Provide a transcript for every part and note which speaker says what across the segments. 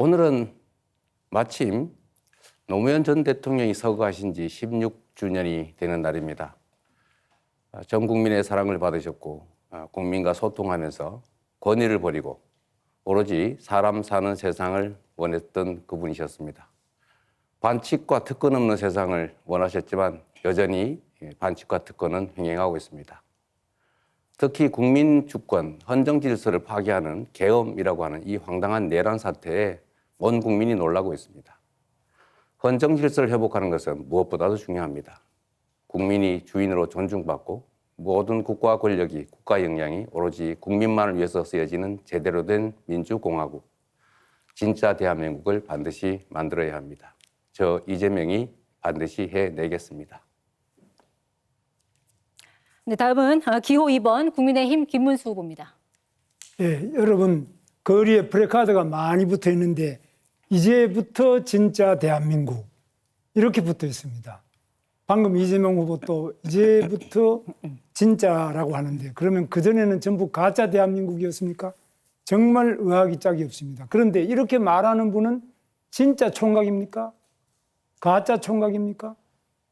Speaker 1: 오늘은 마침 노무현 전 대통령이 서거하신 지 16주년이 되는 날입니다. 전 국민의 사랑을 받으셨고 국민과 소통하면서 권위를 버리고 오로지 사람 사는 세상을 원했던 그분이셨습니다. 반칙과 특권 없는 세상을 원하셨지만 여전히 반칙과 특권은 횡행하고 있습니다. 특히 국민 주권, 헌정 질서를 파괴하는 계엄이라고 하는 이 황당한 내란 사태에 온 국민이 놀라고 있습니다. 헌정 질서를 회복하는 것은 무엇보다도 중요합니다. 국민이 주인으로 존중받고 모든 국가 권력이, 국가 역량이 오로지 국민만을 위해서 쓰여지는 제대로 된 민주공화국, 진짜 대한민국을 반드시 만들어야 합니다. 저 이재명이 반드시 해내겠습니다.
Speaker 2: 네, 다음은 기호 2번 국민의힘 김문수 후보입니다.
Speaker 3: 예, 여러분 거리에 프래카드가 많이 붙어 있는데 이제부터 진짜 대한민국 이렇게 붙어 있습니다. 방금 이재명 후보 또 이제부터 진짜라고 하는데 그러면 그전에는 전부 가짜 대한민국이었습니까? 정말 의학이 짝이 없습니다. 그런데 이렇게 말하는 분은 진짜 총각입니까? 가짜 총각입니까?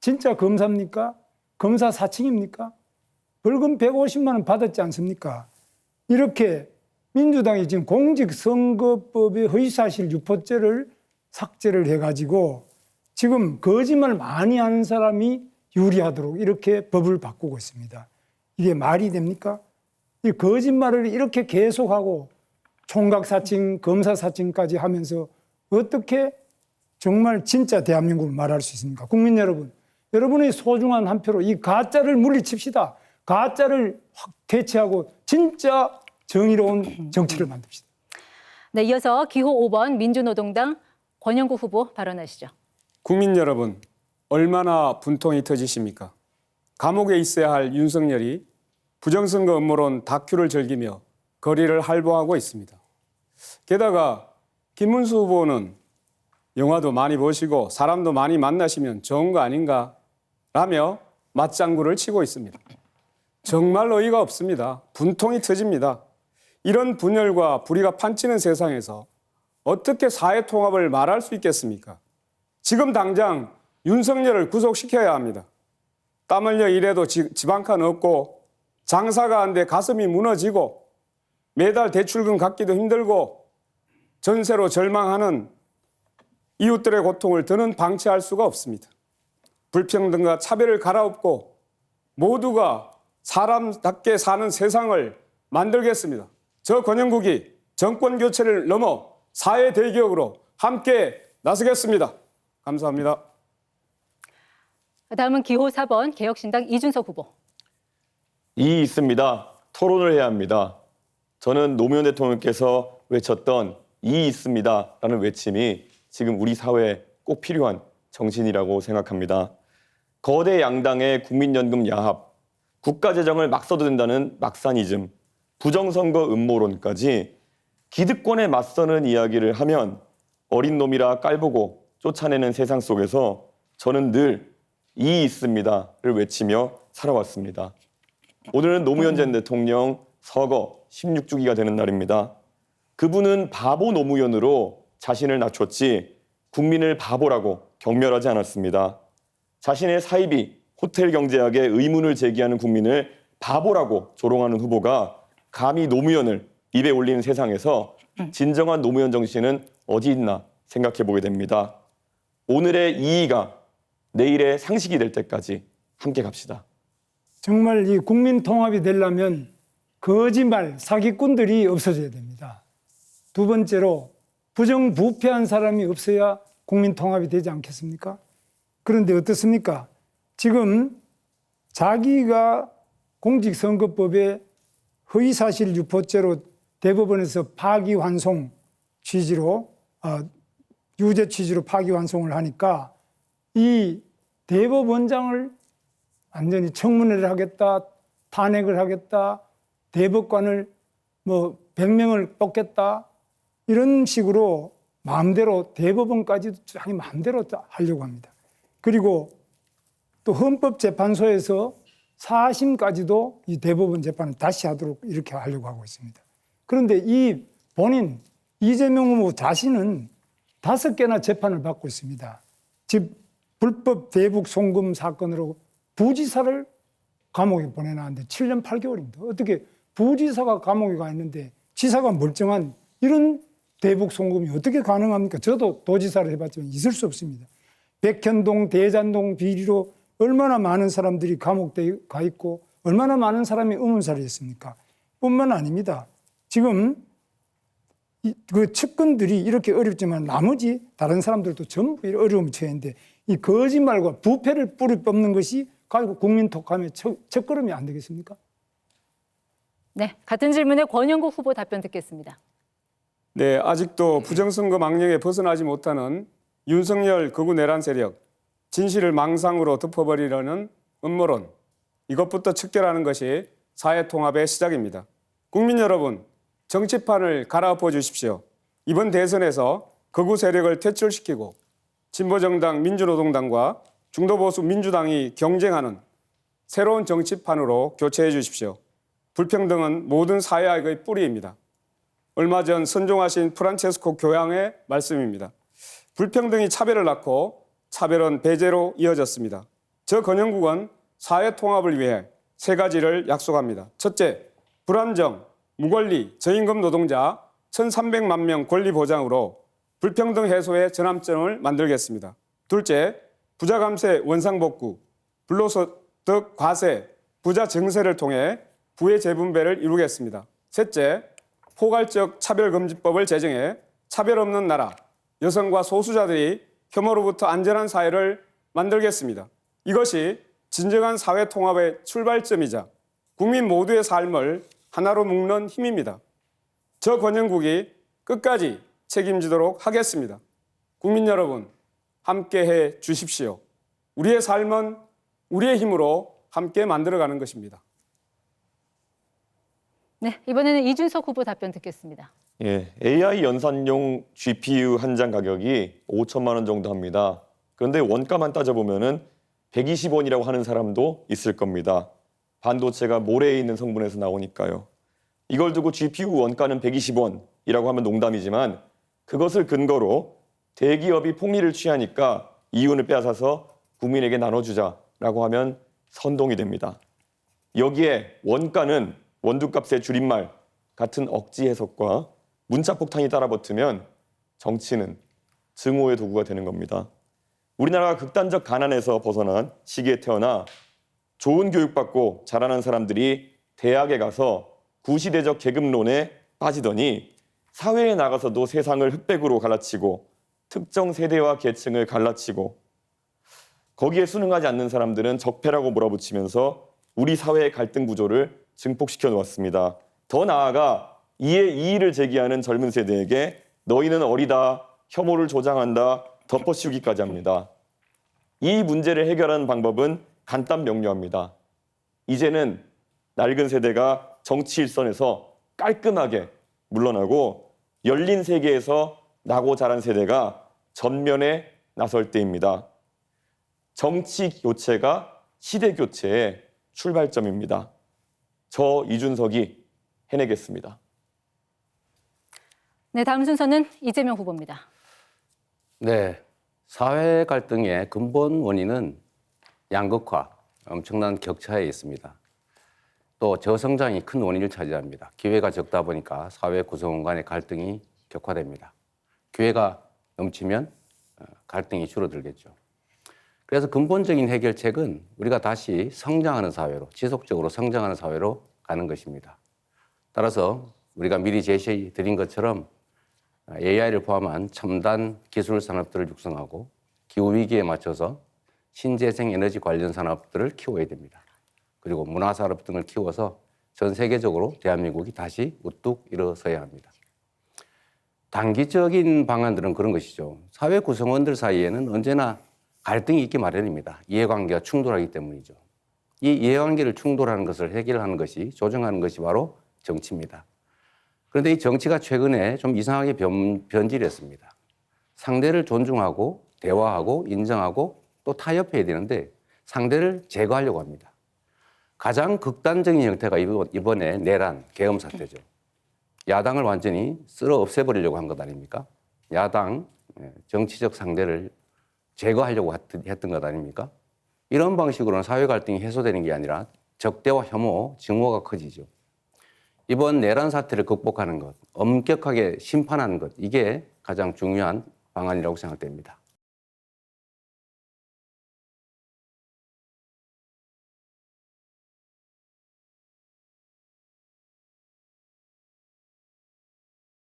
Speaker 3: 진짜 검사입니까? 검사 사칭입니까? 벌금 150만 원 받았지 않습니까? 이렇게 민주당이 지금 공직선거법의 허위사실 유포죄를 삭제를 해가지고 지금 거짓말 많이 하는 사람이 유리하도록 이렇게 법을 바꾸고 있습니다. 이게 말이 됩니까? 이 거짓말을 이렇게 계속하고 총각 사칭, 검사 사칭까지 하면서 어떻게 정말 진짜 대한민국을 말할 수 있습니까? 국민 여러분, 여러분의 소중한 한 표로 이 가짜를 물리칩시다. 가짜를 확 대체하고 진짜 정의로운 정치를 만듭시다.
Speaker 2: 네, 이어서 기호 5번 민주노동당 권영구 후보 발언하시죠.
Speaker 4: 국민 여러분, 얼마나 분통이 터지십니까? 감옥에 있어야 할 윤석열이 부정선거 음모론 다큐를 즐기며 거리를 활보하고 있습니다. 게다가 김문수 후보는 영화도 많이 보시고 사람도 많이 만나시면 좋은 거 아닌가 라며 맞장구를 치고 있습니다. 정말 어이가 없습니다. 분통이 터집니다. 이런 분열과 불의가 판치는 세상에서 어떻게 사회 통합을 말할 수 있겠습니까? 지금 당장 윤석열을 구속시켜야 합니다. 땀 흘려 일해도 집 한 칸 없고 장사가 안 돼 가슴이 무너지고 매달 대출금 갚기도 힘들고 전세로 절망하는 이웃들의 고통을 더는 방치할 수가 없습니다. 불평등과 차별을 갈아엎고 모두가 사람답게 사는 세상을 만들겠습니다. 저 권영국이 정권 교체를 넘어 사회 대개혁으로 함께 나서겠습니다. 감사합니다.
Speaker 2: 다음은 기호 4번 개혁신당 이준석 후보.
Speaker 5: 이 있습니다. 토론을 해야 합니다. 저는 노무현 대통령께서 외쳤던 이 있습니다라는 외침이 지금 우리 사회에 꼭 필요한 정신이라고 생각합니다. 거대 양당의 국민연금 야합, 국가재정을 막 써도 된다는 막사니즘, 부정선거 음모론까지 기득권에 맞서는 이야기를 하면 어린 놈이라 깔보고 쫓아내는 세상 속에서 저는 늘 이 있습니다를 외치며 살아왔습니다. 오늘은 노무현 전 대통령 서거 16주기가 되는 날입니다. 그분은 바보 노무현으로 자신을 낮췄지 국민을 바보라고 경멸하지 않았습니다. 자신의 사이비 호텔 경제학에 의문을 제기하는 국민을 바보라고 조롱하는 후보가 감히 노무현을 입에 올리는 세상에서 진정한 노무현 정신은 어디 있나 생각해 보게 됩니다. 오늘의 이의가 내일의 상식이 될 때까지 함께 갑시다.
Speaker 3: 정말 이 국민 통합이 되려면 거짓말, 사기꾼들이 없어져야 됩니다. 두 번째로 부정부패한 사람이 없어야 국민 통합이 되지 않겠습니까? 그런데 어떻습니까? 지금 자기가 공직선거법에 허위사실 유포죄로 대법원에서 파기환송 취지로 유죄 취지로 파기환송을 하니까 이 대법원장을 완전히 청문회를 하겠다, 탄핵을 하겠다, 대법관을 100명을 뽑겠다 이런 식으로 마음대로 대법원까지도 자기 마음대로 하려고 합니다. 그리고 또 헌법재판소에서 사심까지도 이 대법원 재판을 다시 하도록 이렇게 하려고 하고 있습니다. 그런데 이 본인 이재명 후보 자신은 5개나 재판을 받고 있습니다. 즉 불법 대북 송금 사건으로 부지사를 감옥에 보내놨는데 7년 8개월입니다. 어떻게 부지사가 감옥에 가 있는데 지사가 멀쩡한 이런 대북 송금이 어떻게 가능합니까? 저도 도지사를 해봤지만 있을 수 없습니다. 백현동, 대잔동 비리로 얼마나 많은 사람들이 감옥에 가 있고 얼마나 많은 사람이 의문사를 했습니까? 뿐만 아닙니다. 지금 그 측근들이 이렇게 어렵지만 나머지 다른 사람들도 전부 어려움을 처했는데 이 거짓말과 부패를 뿌리 뽑는 것이 가지고 국민 독함의 첫걸음이 안 되겠습니까?
Speaker 2: 네, 같은 질문에 권영국 후보 답변 듣겠습니다.
Speaker 4: 네, 아직도 부정선거 망령에 벗어나지 못하는 윤석열 극우 내란 세력, 진실을 망상으로 덮어버리려는 음모론, 이것부터 척결하는 것이 사회 통합의 시작입니다. 국민 여러분, 정치판을 갈아엎어 주십시오. 이번 대선에서 극우 세력을 퇴출시키고 진보정당 민주노동당과 중도보수 민주당이 경쟁하는 새로운 정치판으로 교체해 주십시오. 불평등은 모든 사회악의 뿌리입니다. 얼마 전 선종하신 프란체스코 교황의 말씀입니다. 불평등이 차별을 낳고 차별은 배제로 이어졌습니다. 저 권영국은 사회 통합을 위해 3가지를 약속합니다. 첫째, 불안정, 무권리, 저임금 노동자 1,300만 명 권리 보장으로 불평등 해소의 전환점을 만들겠습니다. 둘째, 부자 감세 원상복구, 불로소득 과세, 부자 증세를 통해 부의 재분배를 이루겠습니다. 셋째, 포괄적 차별금지법을 제정해 차별 없는 나라, 여성과 소수자들이 혐오로부터 안전한 사회를 만들겠습니다. 이것이 진정한 사회 통합의 출발점이자 국민 모두의 삶을 하나로 묶는 힘입니다. 저 권영국이 끝까지 책임지도록 하겠습니다. 국민 여러분, 함께해 주십시오. 우리의 삶은 우리의 힘으로 함께 만들어가는 것입니다.
Speaker 2: 네, 이번에는 이준석 후보 답변 듣겠습니다.
Speaker 5: 예, AI 연산용 GPU 한 장 가격이 5천만 원 정도 합니다. 그런데 원가만 따져보면은 120원이라고 하는 사람도 있을 겁니다. 반도체가 모래에 있는 성분에서 나오니까요. 이걸 두고 GPU 원가는 120원이라고 하면 농담이지만 그것을 근거로 대기업이 폭리를 취하니까 이윤을 빼앗아서 국민에게 나눠주자라고 하면 선동이 됩니다. 여기에 원가는 원두값의 줄임말 같은 억지 해석과 문자폭탄이 따라붙으면 정치는 증오의 도구가 되는 겁니다. 우리나라가 극단적 가난에서 벗어난 시기에 태어나 좋은 교육받고 자라난 사람들이 대학에 가서 구시대적 계급론에 빠지더니 사회에 나가서도 세상을 흑백으로 갈라치고 특정 세대와 계층을 갈라치고 거기에 순응하지 않는 사람들은 적폐라고 몰아붙이면서 우리 사회의 갈등 구조를 증폭시켜 놓았습니다. 더 나아가 이에 이의를 제기하는 젊은 세대에게 너희는 어리다, 혐오를 조장한다, 덮어씌우기까지 합니다. 이 문제를 해결하는 방법은 간단 명료합니다. 이제는 낡은 세대가 정치 일선에서 깔끔하게 물러나고 열린 세계에서 나고 자란 세대가 전면에 나설 때입니다. 정치 교체가 시대 교체의 출발점입니다. 저 이준석이 해내겠습니다.
Speaker 2: 네, 다음 순서는 이재명 후보입니다.
Speaker 1: 네, 사회 갈등의 근본 원인은 양극화, 엄청난 격차에 있습니다. 또 저성장이 큰 원인을 차지합니다. 기회가 적다 보니까 사회 구성원 간의 갈등이 격화됩니다. 기회가 넘치면 갈등이 줄어들겠죠. 그래서 근본적인 해결책은 우리가 다시 성장하는 사회로, 지속적으로 성장하는 사회로 가는 것입니다. 따라서 우리가 미리 제시해 드린 것처럼 AI를 포함한 첨단 기술 산업들을 육성하고 기후위기에 맞춰서 신재생 에너지 관련 산업들을 키워야 됩니다. 그리고 문화산업 등을 키워서 전 세계적으로 대한민국이 다시 우뚝 일어서야 합니다. 단기적인 방안들은 그런 것이죠. 사회 구성원들 사이에는 언제나 갈등이 있기 마련입니다. 이해관계가 충돌하기 때문이죠. 이 이해관계를 충돌하는 것을 해결하는 것이, 조정하는 것이 바로 정치입니다. 그런데 이 정치가 최근에 좀 이상하게 변질했습니다. 상대를 존중하고 대화하고 인정하고 또 타협해야 되는데 상대를 제거하려고 합니다. 가장 극단적인 형태가 이번에 내란, 계엄 사태죠. 야당을 완전히 쓸어 없애버리려고 한 것 아닙니까? 야당 정치적 상대를 제거하려고 했던 것 아닙니까? 이런 방식으로는 사회 갈등이 해소되는 게 아니라 적대와 혐오, 증오가 커지죠. 이번 내란 사태를 극복하는 것, 엄격하게 심판하는 것, 이게 가장 중요한 방안이라고 생각됩니다.